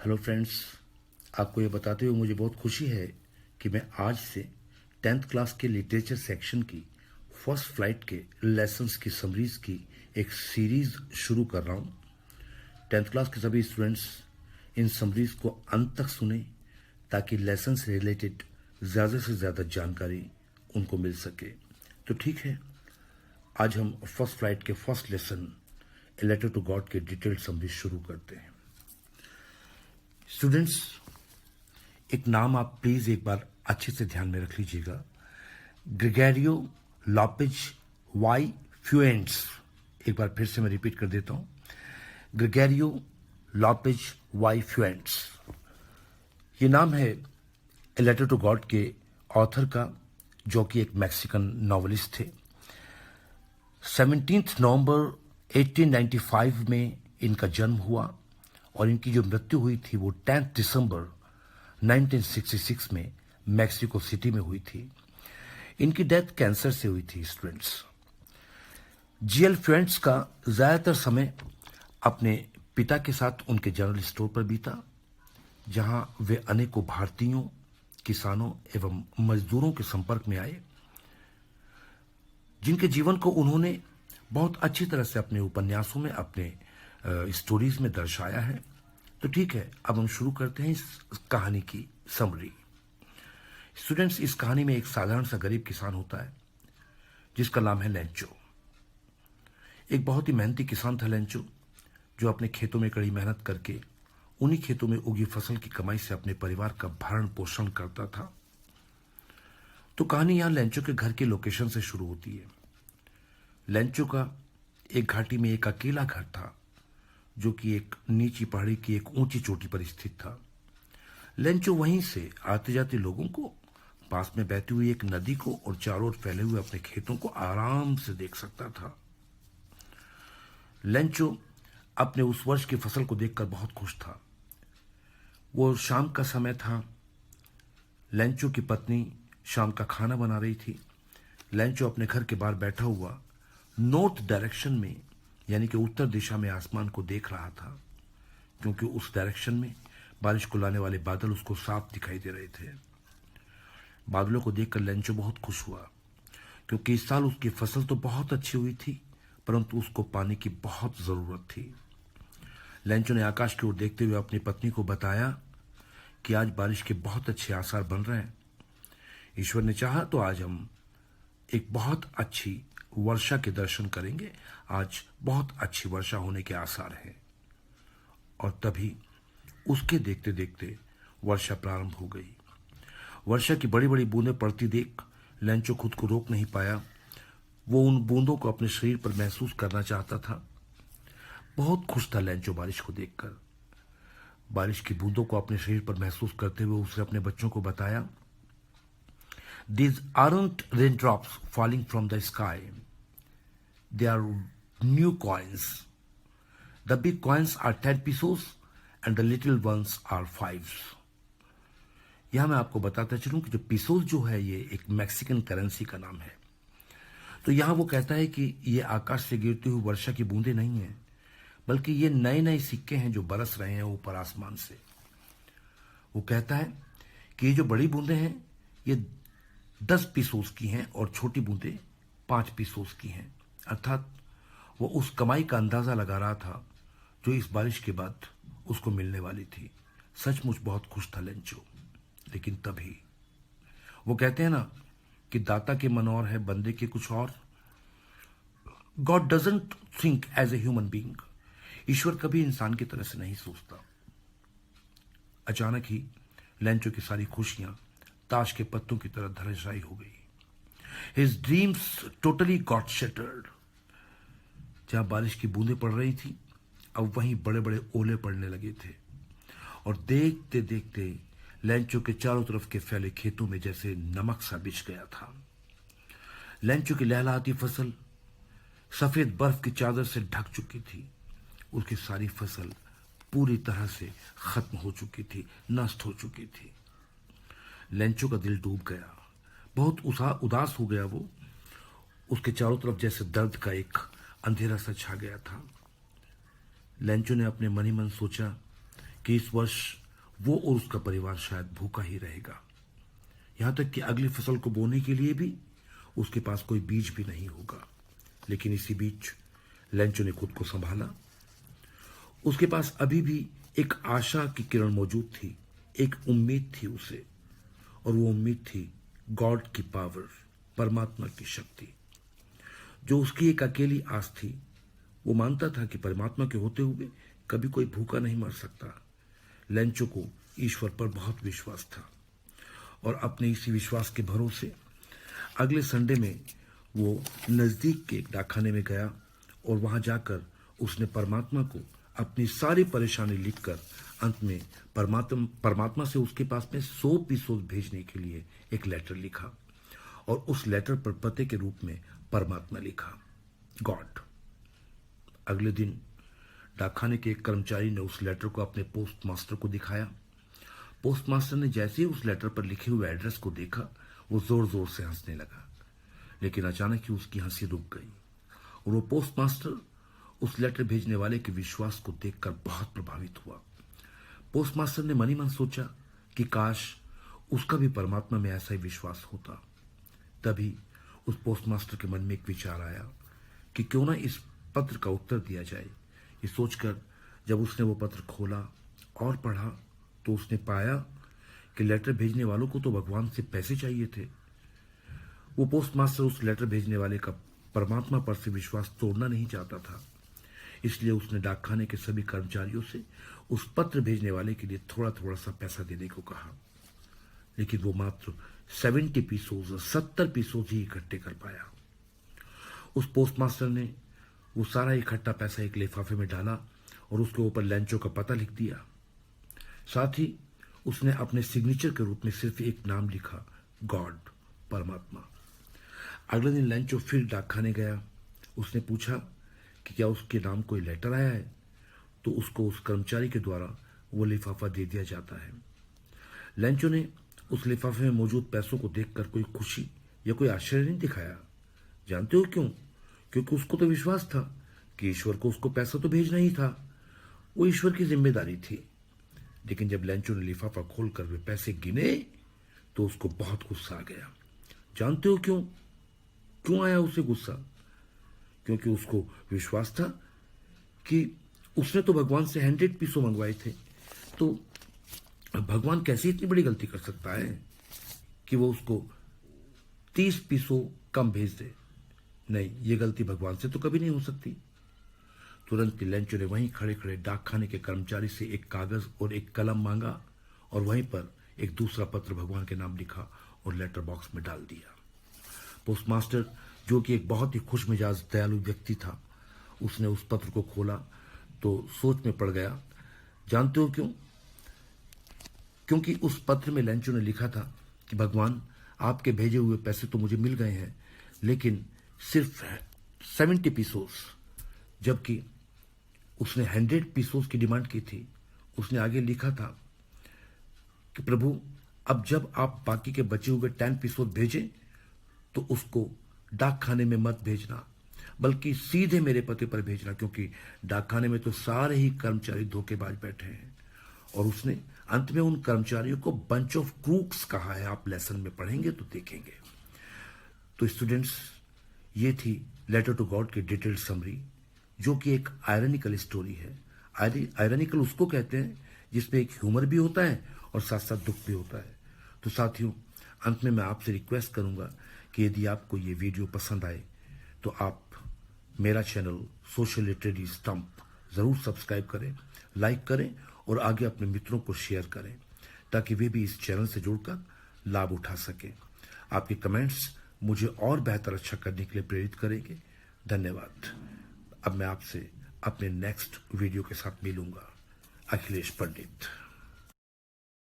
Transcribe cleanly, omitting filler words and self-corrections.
Hello friends, आपको ये बताते हुए मुझे बहुत खुशी है कि मैं आज से 10th क्लास के लिटरेचर सेक्शन की फर्स्ट फ्लाइट के लेसन्स की समरीज की एक सीरीज शुरू कर रहा हूँ। 10th क्लास के सभी स्टूडेंट्स इन समरीज को अंत तक सुने ताकि लेसन से रिलेटेड ज़्यादा से ज़्यादा जानकारी उनको मिल सके। तो ठीक है, आज हम फर्स्ट फ्लाइट के first lesson a letter to God के डिटेल्ड समरी शुरू करते हैं। स्टूडेंट्स, एक नाम आप प्लीज एक बार अच्छे से ध्यान में रख लीजिएगा। Gregorio Lopez y Fuentes. एक बार फिर से मैं रिपीट कर देता हूं, ग्रेगोरियो लोपेज वाई फ्यूएंट्स। ये नाम है ए लेटर टू गॉड के ऑथर का, जो कि एक मैक्सिकन नॉवेलिस्ट थे। 17 नवंबर 1895 में इनका जन्म हुआ और इनकी जो मृत्यु हुई थी वो 10 दिसंबर 1966 में मैक्सिको सिटी में हुई थी। इनकी डेथ कैंसर से हुई थी। स्टूडेंट्स, जीएल फ्यूएंट्स का ज्यादातर समय अपने पिता के साथ उनके जनरल स्टोर पर बीता, जहां वे अनेकों भारतीयों, किसानों एवं मजदूरों के संपर्क में आए, जिनके जीवन को उन्होंने बहुत अच्छी तरह से अपने उपन्यासों में, अपने स्टोरीज में दर्शाया है। तो ठीक है, अब हम शुरू करते हैं इस कहानी की समरी। स्टूडेंट्स, इस कहानी में एक साधारण सा गरीब किसान होता है जिसका नाम है लेंचो। एक बहुत ही मेहनती किसान था लेंचो, जो अपने खेतों में कड़ी मेहनत करके उन्हीं खेतों में उगी फसल की कमाई से अपने परिवार का भरण पोषण करता था। तो कहानी यहां लेंचो के घर के लोकेशन से शुरू होती है। लेंचो का एक घाटी में एक अकेला घर था, जो कि एक नीची पहाड़ी की एक ऊंची चोटी पर स्थित था। लेंचो वहीं से आते जाते लोगों को, पास में बहती हुई एक नदी को और चारों ओर फैले हुए अपने खेतों को आराम से देख सकता था। लेंचो अपने उस वर्ष की फसल को देखकर बहुत खुश था। वो शाम का समय था। लेंचो की पत्नी शाम का खाना बना रही थी। लेंचो अपने घर के बाहर बैठा हुआ नॉर्थ डायरेक्शन में, यानी कि उत्तर दिशा में आसमान को देख रहा था, क्योंकि उस डायरेक्शन में बारिश को लाने वाले बादल उसको साफ दिखाई दे रहे थे। बादलों को देखकर लेंचो बहुत खुश हुआ, क्योंकि इस साल उसकी फसल तो बहुत अच्छी हुई थी, परंतु उसको पानी की बहुत जरूरत थी। लेंचो ने आकाश की ओर देखते हुए अपनी पत्नी को बताया कि आज बारिश के बहुत अच्छे आसार बन रहे हैं। ईश्वर ने चाहा तो आज हम एक बहुत अच्छी वर्षा के दर्शन करेंगे। आज बहुत अच्छी वर्षा होने के आसार हैं। और तभी उसके देखते देखते वर्षा प्रारंभ हो गई। वर्षा की बड़ी बड़ी बूंदें पड़ती देख लेंचो खुद को रोक नहीं पाया। वो उन बूंदों को अपने शरीर पर महसूस करना चाहता था। बहुत खुश था लेंचो बारिश को देखकर। बारिश की बूंदों को अपने शरीर पर महसूस करते हुए उसने अपने बच्चों को बताया, These aren't raindrops falling from the sky. They are new coins. The big coins are 10 pesos and the little ones are 5s. यहां मैं आपको बताता चलूं कि जो पीसोस जो है, ये एक मैक्सिकन करेंसी का नाम है। तो यहां वो कहता है कि ये आकाश से गिरती हुई वर्षा की बूंदें नहीं है, बल्कि ये नए नए सिक्के हैं जो बरस रहे हैं ऊपर आसमान से। वो कहता है कि ये जो बड़ी बूंदें हैं ये 10 पीसोस की हैं और छोटी बूंदें 5 पीसोस की हैं। अर्थात वो उस कमाई का अंदाजा लगा रहा था जो इस बारिश के बाद उसको मिलने वाली थी। सचमुच बहुत खुश था लेंचो। लेकिन तभी वो कहते हैं ना कि दाता के मन और है, बंदे के कुछ और। God doesn't think as a human being. ईश्वर कभी इंसान की तरह से नहीं सोचता। अचानक ही लेंचो की सारी खुशियां ताश के पत्तों की तरह धराशायी हो गई। His dreams totally got shattered। जहां बारिश की बूंदें पड़ रही थी, अब वहीं बड़े बड़े ओले पड़ने लगे थे और देखते देखते लेंचो के चारों तरफ के फैले खेतों में जैसे नमक सा बिछ गया था। लेंचो की लहलहाती फसल सफेद बर्फ की चादर से ढक चुकी थी। उसकी सारी फसल पूरी तरह से खत्म हो चुकी थी, नष्ट हो चुकी थी। लेंचो का दिल डूब गया, बहुत उदास हो गया वो। उसके चारों तरफ जैसे दर्द का एक अंधेरा सा छा गया था। लेंचो ने अपने मन ही मन सोचा कि इस वर्ष वो और उसका परिवार शायद भूखा ही रहेगा। यहां तक कि अगली फसल को बोने के लिए भी उसके पास कोई बीज भी नहीं होगा। लेकिन इसी बीच लेंचो ने खुद को संभाला। उसके पास अभी भी एक आशा की किरण मौजूद थी, एक उम्मीद थी उसे, और वो उम्मीद थी गॉड की पावर, परमात्मा की शक्ति, जो उसकी एक अकेली आस थी। वो मानता था कि परमात्मा के होते हुए कभी कोई भूखा नहीं मर सकता। लेंचो को ईश्वर पर बहुत विश्वास था और अपने इसी विश्वास के भरोसे अगले संडे में वो नजदीक के एक डाकखाने में गया और वहां जाकर उसने परमात्मा को अपनी सारी परेशानी लिखकर अंत में परमात्मा से उसके पास में 100 पीसों भेजने के लिए एक लेटर लिखा और उस लेटर पर पते के रूप में परमात्मा लिखा, गॉड। अगले दिन डाकखाने के एक कर्मचारी ने उस लेटर को अपने पोस्ट मास्टर को दिखाया। पोस्ट मास्टर ने जैसे ही उस लेटर पर लिखे हुए एड्रेस को देखा, वो जोर जोर से हंसने लगा। लेकिन अचानक ही उसकी हंसी रुक गई और वो पोस्ट मास्टर उस लेटर भेजने वाले के विश्वास को देखकर बहुत प्रभावित हुआ। पोस्ट मास्टर ने मन ही मन सोचा कि काश उसका भी परमात्मा में ऐसा ही विश्वास होता। तभी उस पोस्ट मास्टर के मन में एक विचार आया कि क्यों ना इस पत्र का उत्तर दिया जाए। ये सोचकर जब उसने वो पत्र खोला और पढ़ा तो उसने पाया कि लेटर भेजने वालों को तो भगवान से पैसे चाहिए थे। वो पोस्ट मास्टर उस लेटर भेजने वाले का परमात्मा पर से विश्वास तोड़ना नहीं चाहता था। इसलिए उसने डाकखाने के सभी कर्मचारियों से उस पत्र भेजने वाले के लिए थोड़ा थोड़ा सा पैसा देने को कहा। लेकिन वो मात्र 70 पीसों ही इकट्ठे कर पाया। उस पोस्ट मास्टर ने वो सारा इकट्ठा पैसा एक लिफाफे में डाला और उसके ऊपर लेंचो का पता लिख दिया। साथ ही उसने अपने सिग्नेचर के रूप में सिर्फ एक नाम लिखा, गॉड, परमात्मा। अगले दिन लेंचो फिर डाकखाने गया। उसने पूछा कि क्या उसके नाम कोई लेटर आया है, तो उसको उस कर्मचारी के द्वारा वो लिफाफा दे दिया जाता है। लेंचो ने उस लिफाफे में मौजूद पैसों को देखकर कोई खुशी या कोई आश्चर्य नहीं दिखाया। जानते हो क्यों? क्योंकि उसको तो विश्वास था कि ईश्वर को उसको पैसा तो भेजना ही था, वो ईश्वर की जिम्मेदारी थी। लेकिन जब लेंचो ने लिफाफा खोलकर वे पैसे गिने तो उसको बहुत गुस्सा आ गया। जानते हो क्यों? क्यों आया उसे गुस्सा? क्योंकि उसको विश्वास था कि उसने तो भगवान से 100 पीसों मंगवाए थे, तो भगवान कैसे इतनी बड़ी गलती कर सकता है कि वो उसको 30 पीसों कम भेज दे। नहीं, ये गलती भगवान से तो कभी नहीं हो सकती। तुरंत ही लेंचो ने वहीं खड़े खड़े डाकखाने के कर्मचारी से एक कागज और एक कलम मांगा और वहीं पर एक दूसरा पत्र भगवान के नाम लिखा और लेटर बॉक्स में डाल दिया। पोस्टमास्टर, जो कि एक बहुत ही खुश मिजाज दयालु व्यक्ति था, उसने उस पत्र को खोला तो सोच में पड़ गया। जानते हो क्यों? क्योंकि उस पत्र में लेंचो ने लिखा था कि भगवान, आपके भेजे हुए पैसे तो मुझे मिल गए हैं, लेकिन सिर्फ 70 पीसोस, जबकि उसने 100 पीसोस की डिमांड की थी। उसने आगे लिखा था कि प्रभु, अब जब आप बाकी के बचे हुए 10 पीसोस भेजें तो उसको डाकखाने में मत भेजना, बल्कि सीधे मेरे पते पर भेजना, क्योंकि डाकखाने में तो सारे ही कर्मचारी धोखेबाज बैठे हैं। और उसने अंत में उन कर्मचारियों को बंच ऑफ क्रूक्स कहा है। आप लेसन में पढ़ेंगे तो देखेंगे। तो स्टूडेंट्स, ये थी लेटर टू गॉड की डिटेल्ड समरी, जो कि एक आयरनिकल स्टोरी है। आयरनिकल उसको कहते हैं जिसमें एक ह्यूमर भी होता है और साथ साथ दुख भी होता है। तो साथियों, अंत में मैं आपसे रिक्वेस्ट करूंगा कि यदि आपको ये वीडियो पसंद आए तो आप मेरा चैनल सोशल लिटरेरी स्टंप जरूर सब्सक्राइब करें, लाइक करें और आगे अपने मित्रों को शेयर करें, ताकि वे भी इस चैनल से जुड़कर लाभ उठा सकें। आपके कमेंट्स मुझे और बेहतर अच्छा करने के लिए प्रेरित करेंगे। धन्यवाद। अब मैं आपसे अपने नेक्स्ट वीडियो के साथ मिलूंगा। अखिलेश पंडित।